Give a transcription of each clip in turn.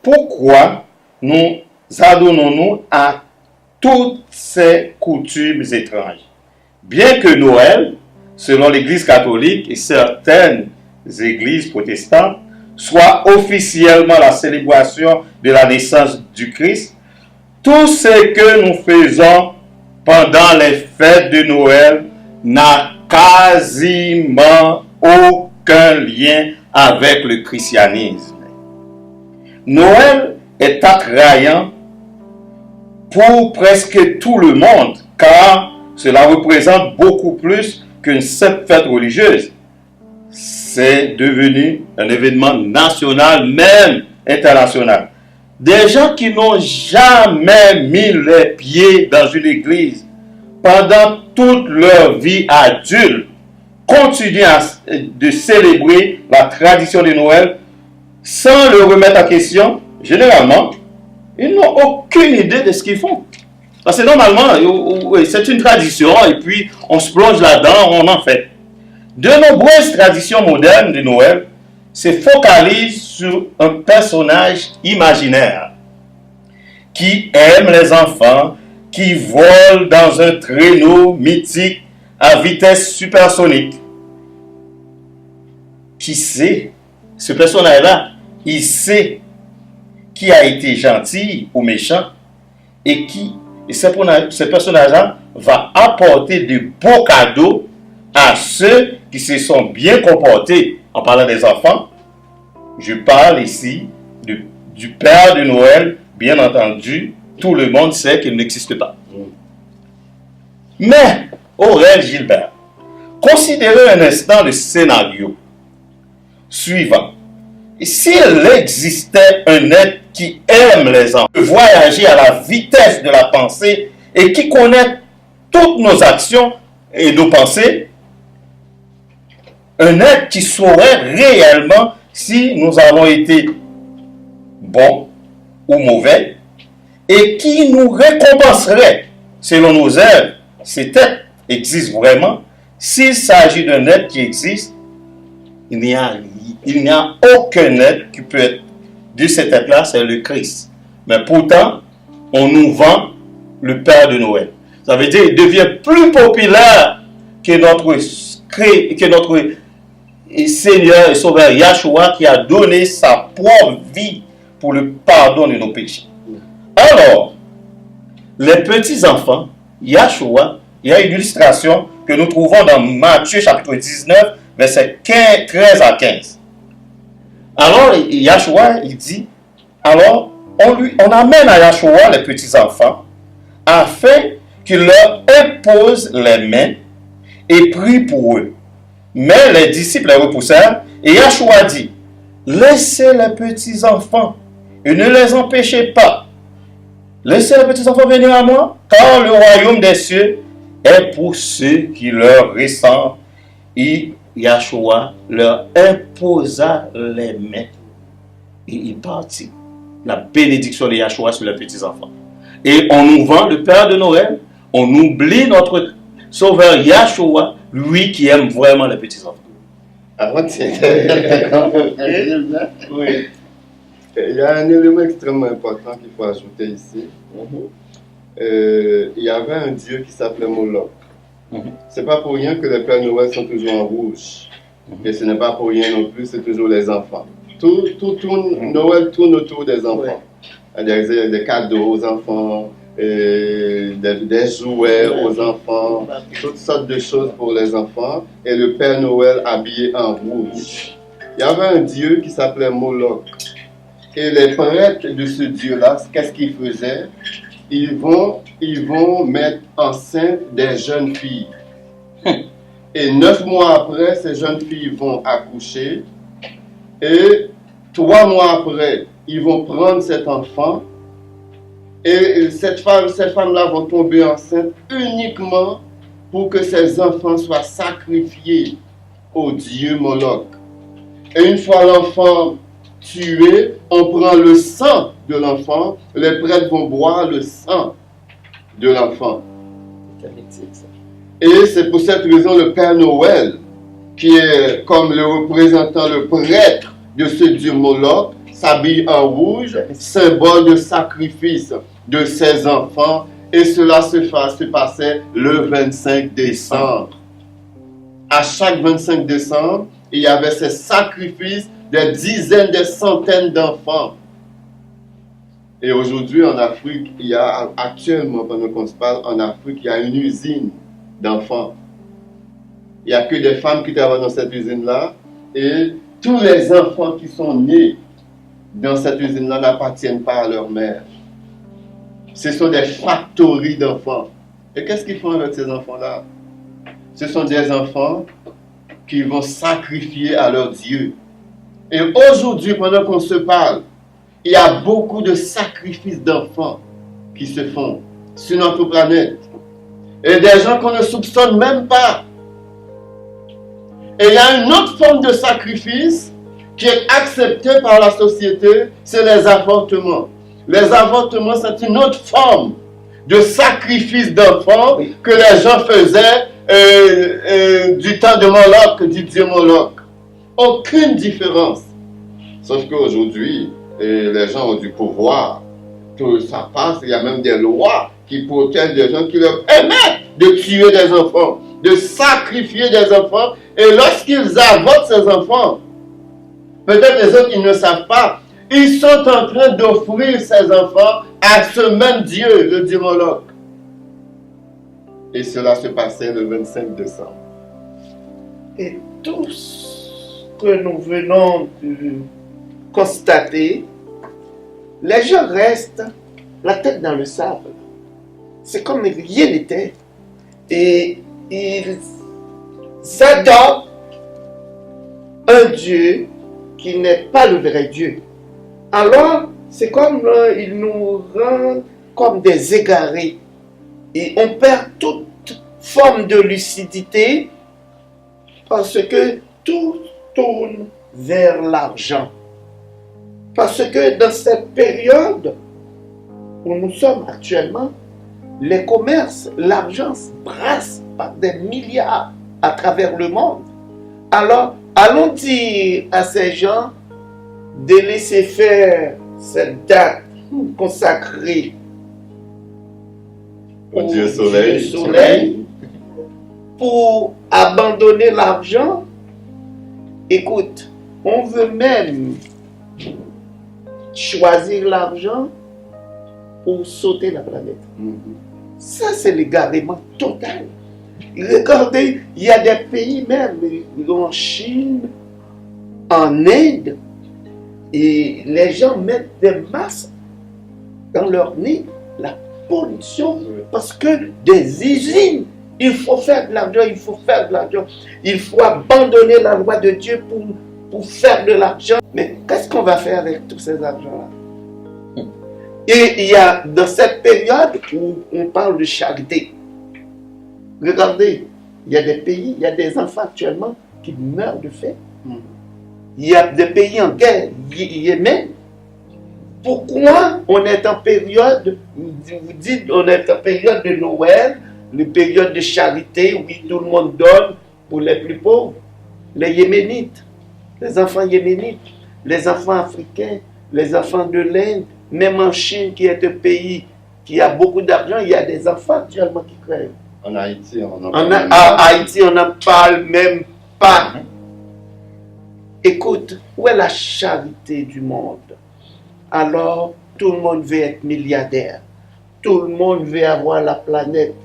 pourquoi nous adonnons-nous à toutes ces coutumes étranges? Bien que Noël, selon l'Église catholique et certaines églises protestantes, soit officiellement la célébration de la naissance du Christ, tout ce que nous faisons pendant les fêtes de Noël n'a quasiment aucun lien avec le christianisme. Noël est attrayant pour presque tout le monde, car cela représente beaucoup plus qu'une simple fête religieuse. C'est devenu un événement national, même international. Des gens qui n'ont jamais mis les pieds dans une église pendant toute leur vie adulte continuent de célébrer la tradition de Noël sans le remettre en question. Généralement, ils n'ont aucune idée de ce qu'ils font. Parce que normalement, c'est une tradition et puis on se plonge là-dedans, on en fait. De nombreuses traditions modernes de Noël se focalisent sur un personnage imaginaire qui aime les enfants, qui vole dans un traîneau mythique à vitesse supersonique. Qui sait, ce personnage-là, il sait qui a été gentil ou méchant et ce personnage-là va apporter de beaux cadeaux à ceux qui se sont bien comportés. En parlant des enfants, je parle ici du Père de Noël, bien entendu, tout le monde sait qu'il n'existe pas. Mais, Aurel Gilbert, considérez un instant le scénario suivant. S'il existait un être qui aime les enfants, voyager à la vitesse de la pensée et qui connaît toutes nos actions et nos pensées, un être qui saurait réellement si nous avons été bons ou mauvais et qui nous récompenserait selon nos œuvres. Cet être existe vraiment. S'il s'agit d'un être qui existe, il n'y a aucun être qui peut être de cet être-là, c'est le Christ. Mais pourtant, on nous vend le Père de Noël. Ça veut dire qu'il devient plus populaire que notre Seigneur et Sauveur Yahshua qui a donné sa propre vie pour le pardon de nos péchés. Alors, les petits-enfants, Yahshua, il y a une illustration que nous trouvons dans Matthieu chapitre 19, versets 13 à 15. Alors, Yahshua, il dit, alors, on amène à Yahshua les petits-enfants afin qu'il leur impose les mains et prie pour eux. Mais les disciples les repoussèrent et Yahshua dit, laissez les petits-enfants et ne les empêchez pas. Laissez les petits-enfants venir à moi, car le royaume des cieux est pour ceux qui leur ressemblent. Et Yahshua leur imposa les mains et il partit. La bénédiction de Yahshua sur les petits-enfants. Et on nous vend le Père de Noël, on oublie notre Sauveur Yahshua, lui qui aime vraiment les petits-enfants. Oui. Il y a un élément extrêmement important qu'il faut ajouter ici. Il y avait un dieu qui s'appelait Moloch. C'est pas pour rien que les Pères Noël sont toujours en rouge. Et ce n'est pas pour rien non plus, c'est toujours les enfants. Noël tourne autour des enfants. Il y a des cadeaux aux enfants, des jouets aux enfants, toutes sortes de choses pour les enfants. Et le Père Noël habillé en rouge. Il y avait un dieu qui s'appelait Moloch. Et les prêtres de ce dieu-là, qu'est-ce qu'ils faisaient? Ils vont mettre enceinte des jeunes filles. Et 9 mois après, ces jeunes filles vont accoucher. Et 3 mois après, ils vont prendre cet enfant. Et cette femme-là va tomber enceinte uniquement pour que ces enfants soient sacrifiés au dieu Moloch. Et une fois l'enfant tué, on prend le sang de l'enfant, les prêtres vont boire le sang de l'enfant. Et c'est pour cette raison le Père Noël, qui est comme le représentant, le prêtre de ce dieu Moloch, s'habille en rouge, symbole de sacrifice de ses enfants, et cela se passait le 25 décembre. À chaque 25 décembre, il y avait ces sacrifices de dizaines, de centaines d'enfants. Et aujourd'hui, en Afrique, il y a actuellement, pendant qu'on se parle, en Afrique, il y a une usine d'enfants. Il n'y a que des femmes qui travaillent dans cette usine-là, et tous les enfants qui sont nés dans cette usine-là n'appartiennent pas à leur mère. Ce sont des factories d'enfants. Et qu'est-ce qu'ils font avec ces enfants-là? Ce sont des enfants qui vont sacrifier à leur Dieu. Et aujourd'hui, pendant qu'on se parle, il y a beaucoup de sacrifices d'enfants qui se font sur notre planète. Et des gens qu'on ne soupçonne même pas. Et il y a une autre forme de sacrifice qui est acceptée par la société, c'est les avortements. Les avortements, c'est une autre forme de sacrifice d'enfants que les gens faisaient du temps de Moloch, du dieu Moloch. Aucune différence. Sauf qu'aujourd'hui, les gens ont du pouvoir. Tout ça passe, il y a même des lois qui protègent les gens, qui leur permettent de tuer des enfants, de sacrifier des enfants. Et lorsqu'ils avortent ces enfants, peut-être les autres, ils ne savent pas, ils sont en train d'offrir ces enfants à ce même Dieu, le dieu Moloch. Et cela se passait le 25 décembre. Et tout ce que nous venons de constater, les gens restent la tête dans le sable. C'est comme rien n'était. Et ils adorent un Dieu qui n'est pas le vrai Dieu. Alors, c'est comme ils nous rendent comme des égarés. Et on perd toute forme de lucidité parce que tout tourne vers l'argent. Parce que dans cette période où nous sommes actuellement, les commerces, l'argent se brasse par des milliards à travers le monde. Alors, allons dire à ces gens de laisser faire cette date consacrée au Dieu Soleil, pour abandonner l'argent. Écoute, on veut même choisir l'argent pour sauter la planète. Ça, c'est l'égarement total. Regardez, il y a des pays même, en Chine, en Inde, et les gens mettent des masques dans leur nez, la pollution, parce que des usines, il faut faire de l'argent, il faut faire de l'argent, il faut abandonner la loi de Dieu pour faire de l'argent. Mais qu'est-ce qu'on va faire avec tous ces argents-là? Et il y a dans cette période où on parle de charité. Regardez, il y a des pays, il y a des enfants actuellement qui meurent de faim. Il y a des pays en guerre, Yémen. Pourquoi on est en période, vous dites, on est en période de Noël, une période de charité, oui, tout le monde donne pour les plus pauvres. Les Yéménites, les enfants yéménites, les enfants africains, les enfants de l'Inde, même en Chine, qui est un pays qui a beaucoup d'argent, il y a des enfants actuellement qui crèvent. En Haïti, Haïti, on n'en parle même pas. Écoute, où est la charité du monde? Alors, tout le monde veut être milliardaire. Tout le monde veut avoir la planète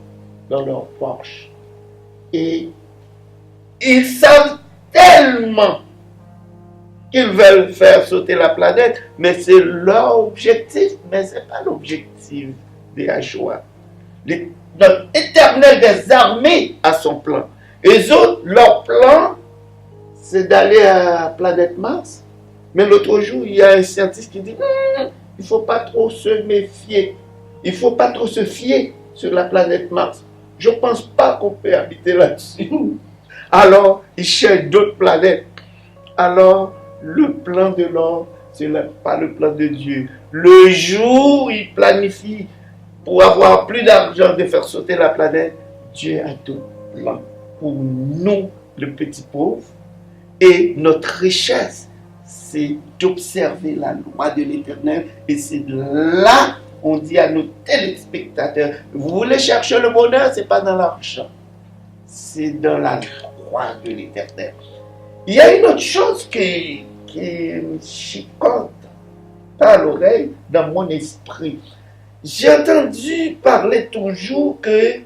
dans leur poche. Et ils savent tellement qu'ils veulent faire sauter la planète, mais c'est leur objectif, mais ce n'est pas l'objectif de Yahshua. Notre éternel des armées a son plan. Et autres, leur plan, c'est d'aller à la planète Mars. Mais l'autre jour, il y a un scientiste qui dit il ne faut pas trop se méfier. Il ne faut pas trop se fier sur la planète Mars. Je ne pense pas qu'on peut habiter là-dessus. Alors, il cherche d'autres planètes. Alors, le plan de l'homme, ce n'est pas le plan de Dieu. Le jour où il planifie pour avoir plus d'argent de faire sauter la planète, Dieu a tout plan pour nous, le petit pauvre. Et notre richesse, c'est d'observer la loi de l'Éternel. Et c'est là, on dit à nos téléspectateurs, vous voulez chercher le bonheur, c'est pas dans l'argent, c'est dans la loi de l'Éternel. Il y a une autre chose qui me chicote à l'oreille dans mon esprit. J'ai entendu parler toujours que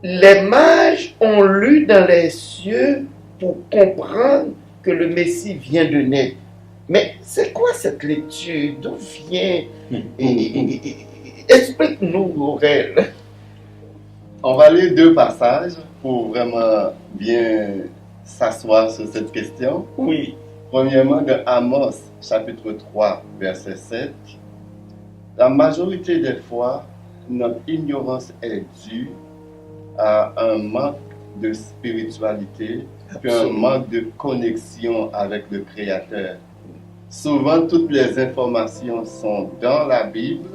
les mages ont lu dans les cieux pour comprendre que le Messie vient de naître. Mais c'est quoi cette lecture? D'où vient? Explique-nous, Aurel. On va lire 2 passages pour vraiment bien s'asseoir sur cette question. Oui. Premièrement, de Amos, chapitre 3, verset 7. La majorité des fois, notre ignorance est due à un manque de spiritualité, puis un manque de connexion avec le Créateur. Souvent, toutes les informations sont dans la Bible,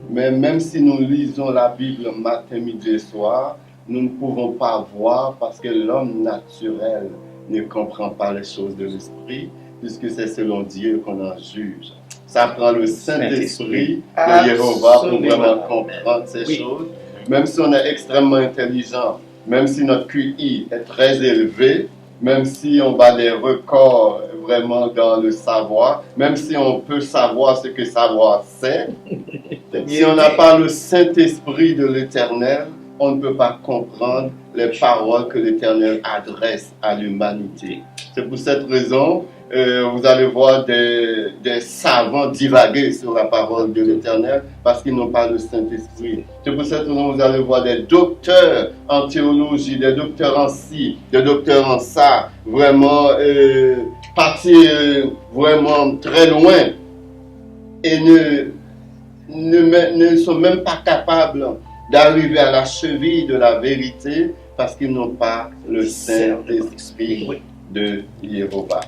mais même si nous lisons la Bible matin, midi et soir, nous ne pouvons pas voir parce que l'homme naturel ne comprend pas les choses de l'esprit, puisque c'est selon Dieu qu'on en juge. Ça prend le Saint-Esprit de Jéhovah pour vraiment comprendre ces choses. Même si on est extrêmement intelligent, même si notre QI est très élevé, même si on bat des records vraiment dans le savoir, même si on peut savoir ce que savoir c'est, si on n'a pas le Saint-Esprit de l'Éternel, on ne peut pas comprendre les paroles que l'Éternel adresse à l'humanité. C'est pour cette raison, vous allez voir des savants divaguer sur la parole de l'Éternel parce qu'ils n'ont pas le Saint-Esprit. C'est pour cette raison, vous allez voir des docteurs en théologie, des docteurs en ci, des docteurs en ça, vraiment partir vraiment très loin et ne sont même pas capables d'arriver à la cheville de la vérité parce qu'ils n'ont pas le Saint-Esprit de Jéhovah.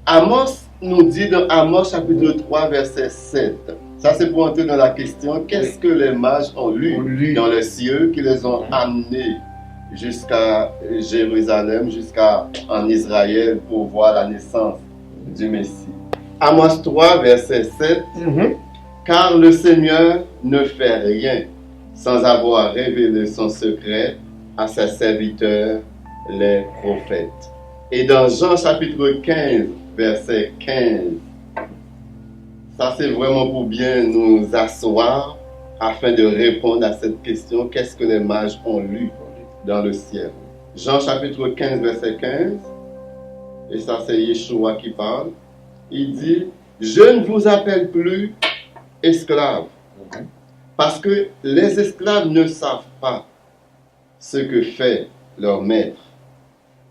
Amos nous dit dans Amos chapitre 3 verset 7. Ça c'est pour entrer dans la question, qu'est-ce que les mages ont lu dans les cieux qui les ont amenés jusqu'à Jérusalem, jusqu'en Israël pour voir la naissance du Messie. Amos 3 verset 7. Car le Seigneur ne fait rien sans avoir révélé son secret à ses serviteurs, les prophètes. Et dans Jean chapitre 15, verset 15, ça c'est vraiment pour bien nous asseoir afin de répondre à cette question, qu'est-ce que les mages ont lu dans le ciel? Jean chapitre 15, verset 15, et ça c'est Yeshua qui parle, il dit, je ne vous appelle plus esclaves, parce que les esclaves ne savent pas ce que fait leur maître.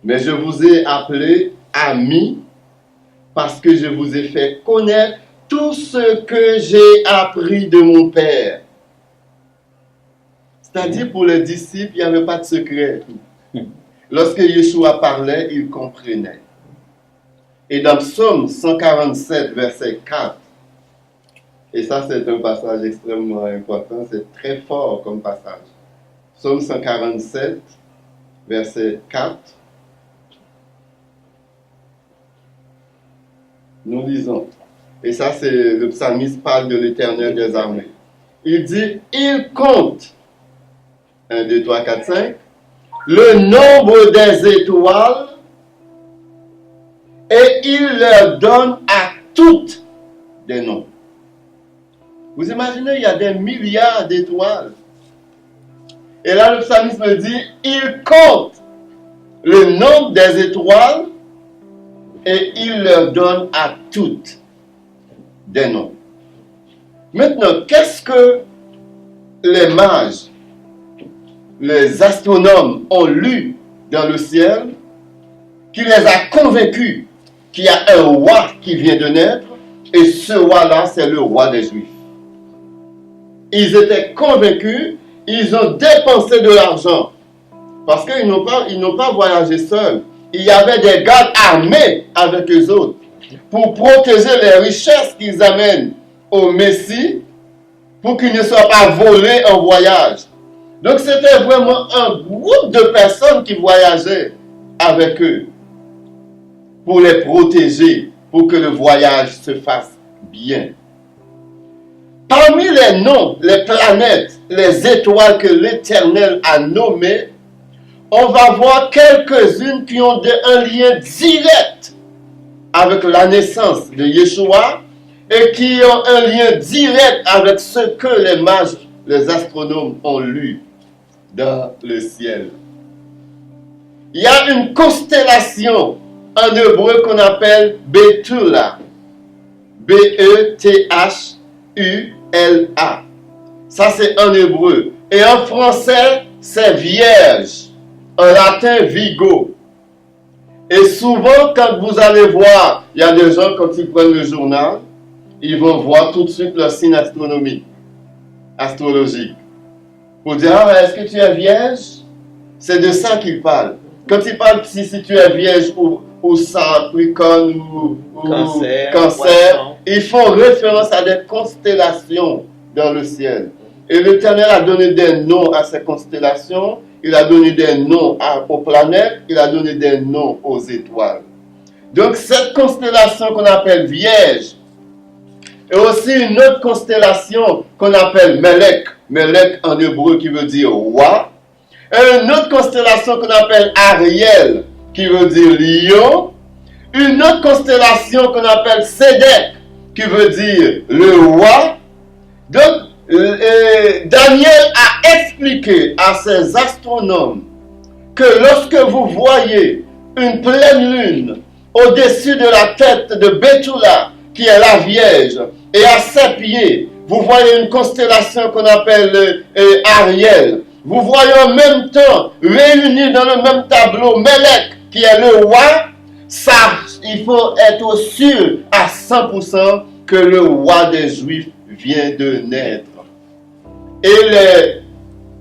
Mais je vous ai appelé amis, parce que je vous ai fait connaître tout ce que j'ai appris de mon Père. C'est-à-dire pour les disciples, il n'y avait pas de secret. Lorsque Yeshua parlait, ils comprenaient. Et dans Psaume 147, verset 4, et ça c'est un passage extrêmement important, c'est très fort comme passage. Psaume 147, verset 4, nous lisons. Et ça, c'est le psalmiste parle de l'Éternel des armées. Il dit, il compte, 1, 2, 3, 4, 5, le nombre des étoiles et il leur donne à toutes des noms. Vous imaginez, il y a des milliards d'étoiles. Et là, le psalmiste me dit, il compte le nombre des étoiles et il leur donne à toutes des noms. Maintenant, qu'est-ce que les mages, les astronomes ont lu dans le ciel qui les a convaincus qu'il y a un roi qui vient de naître et ce roi-là, c'est le roi des Juifs. Ils étaient convaincus, ils ont dépensé de l'argent parce qu'ils n'ont pas voyagé seuls. Il y avait des gardes armés avec eux autres pour protéger les richesses qu'ils amènent au Messie pour qu'ils ne soient pas volés en voyage. Donc c'était vraiment un groupe de personnes qui voyageaient avec eux. pour les protéger, pour que le voyage se fasse bien. Parmi les noms, les planètes, les étoiles que l'Éternel a nommées, on va voir quelques-unes qui ont un lien direct avec la naissance de Yeshua et qui ont un lien direct avec ce que les mages, les astronomes ont lu dans le ciel. Il y a une constellation en hébreu qu'on appelle Betula. B-E-T-H-U-L-A. Ça c'est en hébreu. Et en français, c'est Vierge. En latin, Vigo. Et souvent, quand vous allez voir, il y a des gens, quand ils prennent le journal, ils vont voir tout de suite leur signe astronomique, astrologique. Pour dire, ah, est-ce que tu es vierge? C'est de ça qu'ils parlent. Quand ils parlent si tu es vierge ou Capricorne ou Cancer, ils font référence à des constellations dans le ciel. Et l'Éternel a donné des noms à ces constellations, il a donné des noms aux planètes, il a donné des noms aux étoiles. Donc cette constellation qu'on appelle Vierge, et aussi une autre constellation qu'on appelle Melek, Melek en hébreu qui veut dire roi, et une autre constellation qu'on appelle Ariel, qui veut dire lion, une autre constellation qu'on appelle Sédek, qui veut dire le roi. Donc, Daniel a expliqué à ses astronomes que lorsque vous voyez une pleine lune au-dessus de la tête de Betula, qui est la Vierge, et à ses pieds, vous voyez une constellation qu'on appelle Ariel. Vous voyez en même temps, réunis dans le même tableau, Melek, qui est le roi. Ça, il faut être sûr à 100% que le roi des Juifs vient de naître. Et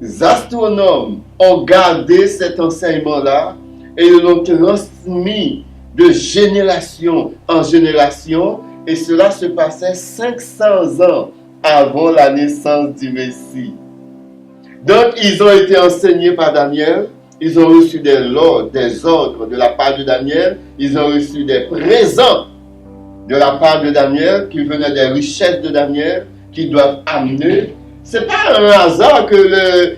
les astronomes ont gardé cet enseignement-là et ils l'ont transmis de génération en génération. Et cela se passait 500 ans avant la naissance du Messie. Donc, ils ont été enseignés par Daniel. Ils ont reçu des ordres de la part de Daniel. Ils ont reçu des présents de la part de Daniel qui venaient des richesses de Daniel qu'ils doivent amener. C'est pas un hasard que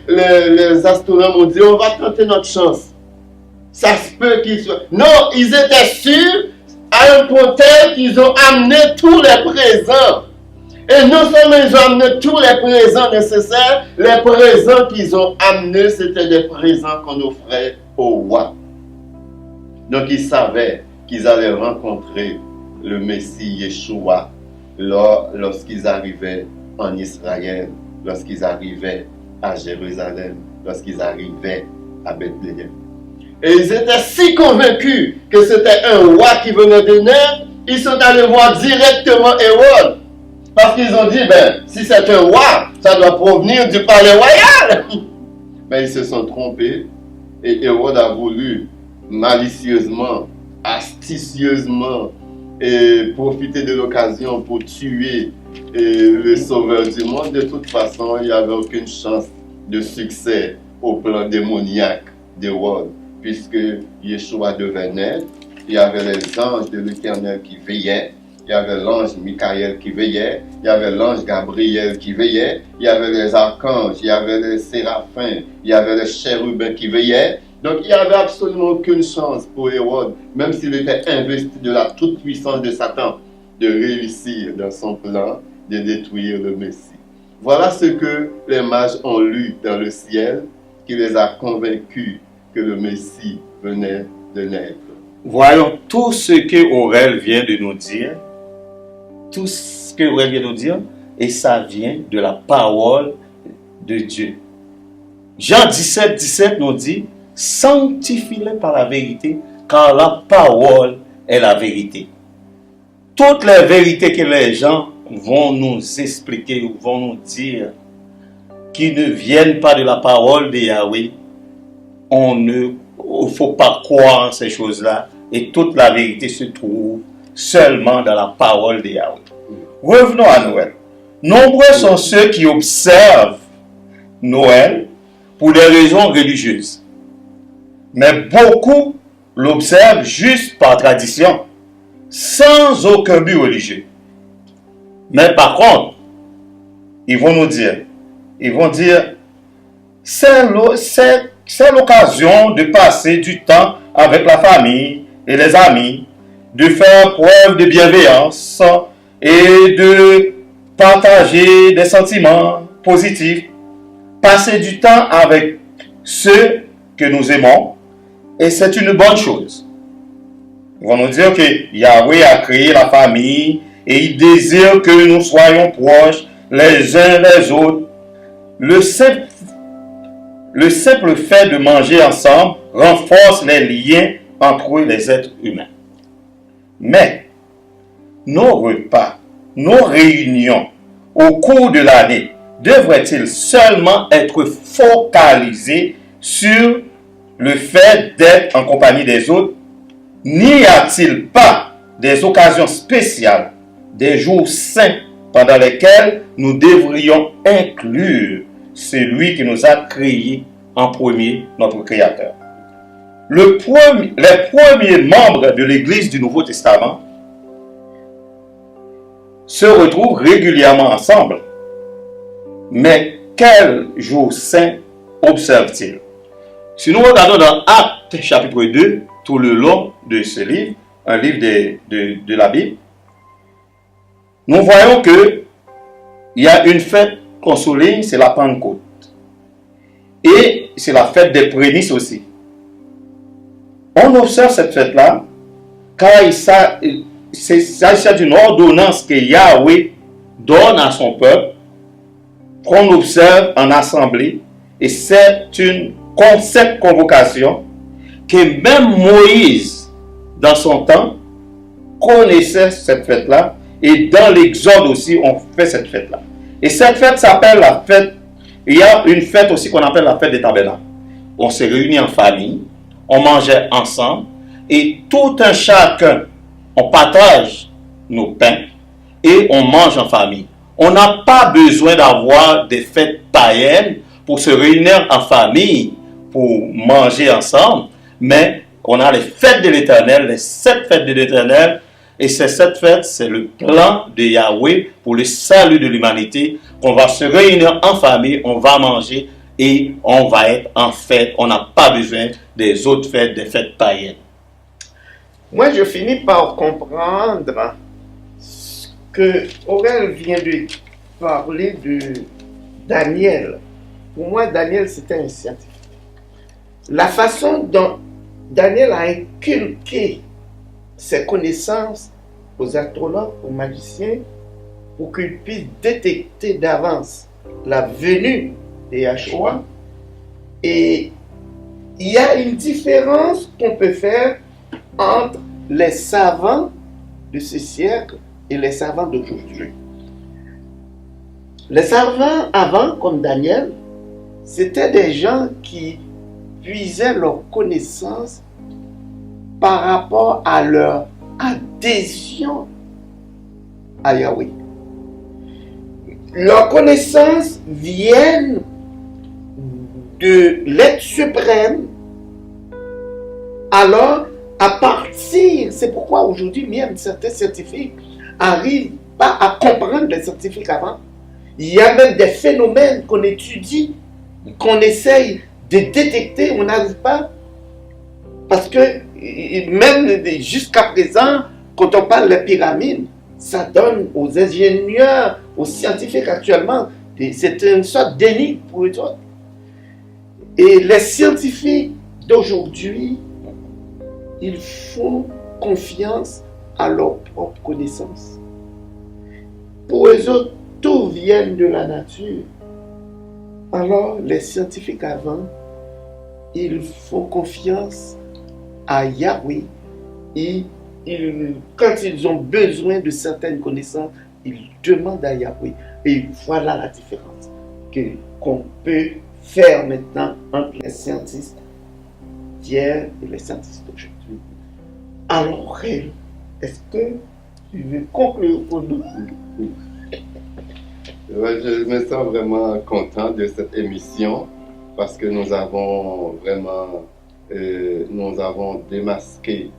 les astronomes ont dit on va tenter notre chance. Ça se peut qu'ils soient. Non, ils étaient sûrs à un point tel qu'ils ont amené tous les présents. Et non seulement ils ont amené tous les présents nécessaires, les présents qu'ils ont amenés, c'était des présents qu'on offrait au roi. Donc ils savaient qu'ils allaient rencontrer le Messie Yeshua lorsqu'ils arrivaient en Israël, lorsqu'ils arrivaient à Jérusalem, lorsqu'ils arrivaient à Bethléem. Et ils étaient si convaincus que c'était un roi qui venait de naître, ils sont allés voir directement Hérode. Parce qu'ils ont dit, si c'est un roi, ça doit provenir du palais royal. Mais ils se sont trompés et Hérode a voulu malicieusement, astucieusement et profiter de l'occasion pour tuer le sauveur du monde. De toute façon, il n'y avait aucune chance de succès au plan démoniaque d'Hérode, puisque Yeshua devait naître. Il y avait les anges de l'Éternel qui veillaient. Il y avait l'ange Michael qui veillait, il y avait l'ange Gabriel qui veillait, il y avait les archanges, il y avait les séraphins, il y avait les chérubins qui veillaient. Donc il n'y avait absolument aucune chance pour Hérode, même s'il était investi de la toute-puissance de Satan, de réussir dans son plan de détruire le Messie. Voilà ce que les mages ont lu dans le ciel, qui les a convaincus que le Messie venait de naître. Voyons tout ce que Aurèle vient de nous dire. Tout ce que Aurèle vient de nous dire, et ça vient de la parole de Dieu. Jean 17, 17 nous dit, sanctifie-les par la vérité, car la parole est la vérité. Toutes les vérités que les gens vont nous expliquer ou vont nous dire, qui ne viennent pas de la parole de Yahweh, il ne faut pas croire en ces choses-là, et toute la vérité se trouve seulement dans la parole de Yahweh. Revenons à Noël. Nombreux sont ceux qui observent Noël pour des raisons religieuses. Mais beaucoup l'observent juste par tradition, sans aucun but religieux. Mais par contre, ils vont dire, c'est l'occasion de passer du temps avec la famille et les amis, de faire preuve de bienveillance et de partager des sentiments positifs, passer du temps avec ceux que nous aimons, et c'est une bonne chose. Ils vont nous dire que Yahweh a créé la famille et il désire que nous soyons proches les uns les autres. Le simple fait de manger ensemble renforce les liens entre les êtres humains. Mais nos repas, nos réunions au cours de l'année devraient-ils seulement être focalisés sur le fait d'être en compagnie des autres? N'y a-t-il pas des occasions spéciales, des jours saints pendant lesquels nous devrions inclure celui qui nous a créés en premier, notre Créateur? Les premiers membres de l'Église du Nouveau Testament se retrouvent régulièrement ensemble. Mais quel jour saint observent-ils? Si nous regardons dans Actes chapitre 2, tout le long de ce livre, un livre de la Bible, nous voyons qu'il y a une fête qu'on souligne, c'est la Pentecôte. Et c'est la fête des prémices aussi. On observe cette fête-là, car il s'agit d'une ordonnance que Yahweh donne à son peuple, qu'on observe en assemblée, et c'est cette convocation que même Moïse, dans son temps, connaissait cette fête-là, et dans l'Exode aussi, on fait cette fête-là. Et cette fête s'appelle la fête, il y a une fête aussi qu'on appelle la fête des tabernacles. On s'est réunis en famille, on mangeait ensemble, et tout un chacun, on partage nos pains, et on mange en famille. On n'a pas besoin d'avoir des fêtes païennes pour se réunir en famille, pour manger ensemble, mais on a les fêtes de l'Éternel, les 7 fêtes de l'Éternel, et ces 7 fêtes, c'est le plan de Yahweh pour le salut de l'humanité, qu'on va se réunir en famille, on va manger et on va être en fête. On n'a pas besoin des autres fêtes, des fêtes païennes. Moi, je finis par comprendre ce que Aurel vient de parler de Daniel. Pour moi, Daniel, c'était un scientifique. La façon dont Daniel a inculqué ses connaissances aux astrologues, aux magiciens, pour qu'ils puissent détecter d'avance la venue de Yahshua. Et il y a une différence qu'on peut faire entre les savants de ce siècle et les savants d'aujourd'hui. Les savants avant, comme Daniel, c'était des gens qui puisaient leur connaissance par rapport à leur adhésion à Yahweh. Leurs connaissances viennent de l'être suprême. Alors, à partir, c'est pourquoi aujourd'hui, même certains scientifiques n'arrivent pas à comprendre les scientifiques avant. Il y a même des phénomènes qu'on étudie, qu'on essaye de détecter, on n'arrive pas. Parce que même jusqu'à présent, quand on parle des pyramides, ça donne aux ingénieurs, aux scientifiques actuellement, c'est une sorte d'énigme pour eux autres. Et les scientifiques d'aujourd'hui, ils font confiance à leur propre connaissance. Pour eux autres, tout vient de la nature. Alors, les scientifiques avant, ils font confiance à Yahweh et quand ils ont besoin de certaines connaissances, ils demandent à Yahweh. Et voilà la différence qu'on peut faire maintenant entre les scientifiques d'hier et les scientifiques d'aujourd'hui. Alors, est-ce que tu veux conclure pour nous? Je me sens vraiment content de cette émission parce que nous avons vraiment nous avons démasqué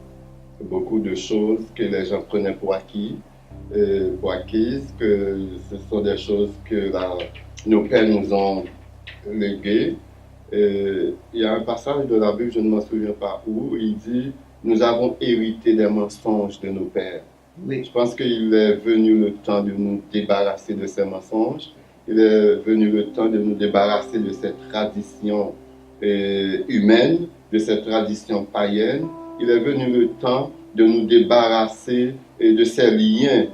beaucoup de choses que les gens prenaient pour acquises, que ce sont des choses que nos pères nous ont léguées. Il y a un passage de la Bible, je ne m'en souviens pas où, il dit « Nous avons hérité des mensonges de nos pères ». Oui. Je pense qu'il est venu le temps de nous débarrasser de ces mensonges. Il est venu le temps de nous débarrasser de cette tradition humaine, de cette tradition païenne. Il est venu le temps de nous débarrasser de ces liens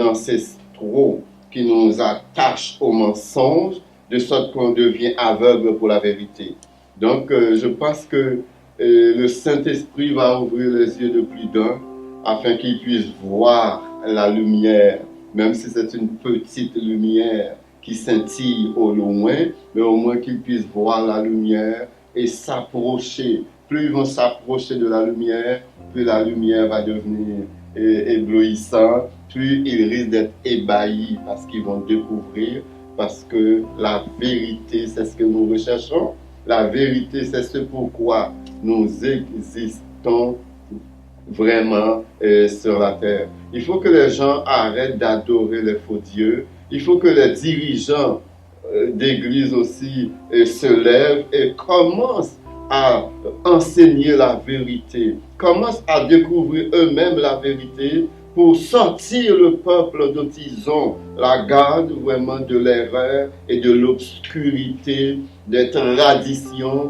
ancestraux qui nous attachent aux mensonges, de sorte qu'on devient aveugle pour la vérité. Donc, je pense que le Saint-Esprit va ouvrir les yeux de plus d'un afin qu'il puisse voir la lumière, même si c'est une petite lumière qui scintille au loin, mais au moins qu'ils puissent voir la lumière et s'approcher. Plus ils vont s'approcher de la lumière, plus la lumière va devenir éblouissante, plus ils risquent d'être ébahis parce qu'ils vont découvrir, parce que la vérité, c'est ce que nous recherchons. La vérité, c'est ce pourquoi nous existons vraiment sur la terre. Il faut que les gens arrêtent d'adorer les faux dieux. Il faut que les dirigeants d'église aussi se lèvent et commencent à enseigner la vérité, commencent à découvrir eux-mêmes la vérité pour sortir le peuple dont ils ont la garde vraiment de l'erreur et de l'obscurité, des traditions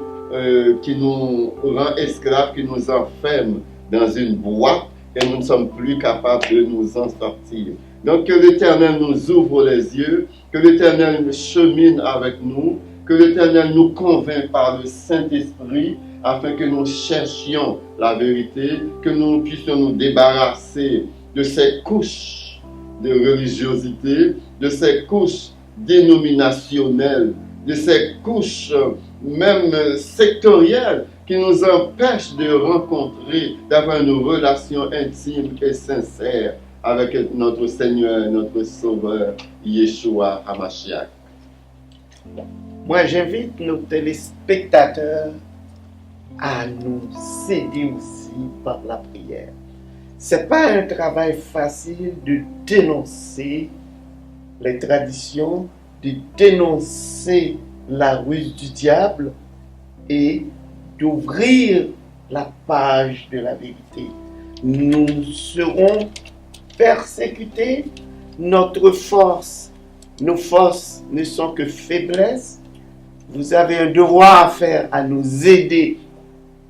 qui nous rend esclaves, qui nous enferment dans une boîte et nous ne sommes plus capables de nous en sortir. Donc que l'Éternel nous ouvre les yeux, que l'Éternel chemine avec nous, que l'Éternel nous convainc par le Saint-Esprit afin que nous cherchions la vérité, que nous puissions nous débarrasser de ces couches de religiosité, de ces couches dénominationnelles, de ces couches même sectorielles qui nous empêchent de rencontrer, d'avoir une relation intime et sincère avec notre Seigneur, notre Sauveur, Yeshua HaMashiach. Moi, j'invite nos téléspectateurs à nous aider aussi par la prière. Ce n'est pas un travail facile de dénoncer les traditions, de dénoncer la ruse du diable et d'ouvrir la page de la vérité. Nous serons persécutés, nos forces ne sont que faiblesse. Vous avez un devoir à faire, à nous aider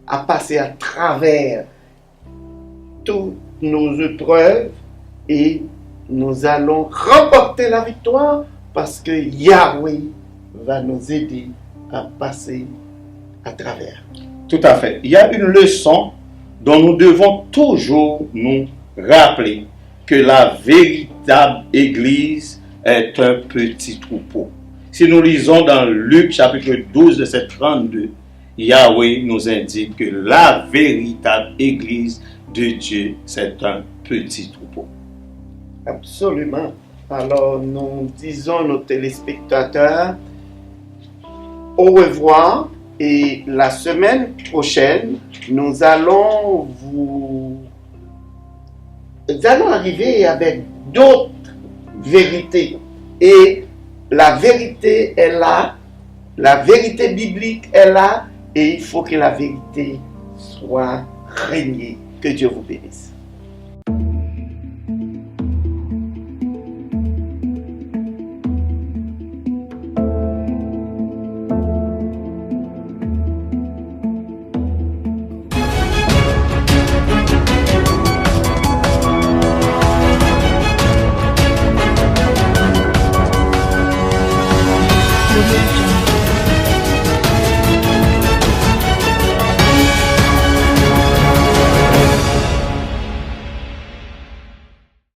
à passer à travers toutes nos épreuves et nous allons remporter la victoire parce que Yahweh va nous aider à passer à travers. Tout à fait. Il y a une leçon dont nous devons toujours nous rappeler, que la véritable Église est un petit troupeau. Si nous lisons dans Luc chapitre 12, verset 32, Yahweh nous indique que la véritable Église de Dieu, c'est un petit troupeau. Absolument. Alors, nous disons à nos téléspectateurs au revoir et la semaine prochaine, nous allons arriver avec d'autres vérités. Et la vérité est là, la vérité biblique est là, et il faut que la vérité soit régnée. Que Dieu vous bénisse.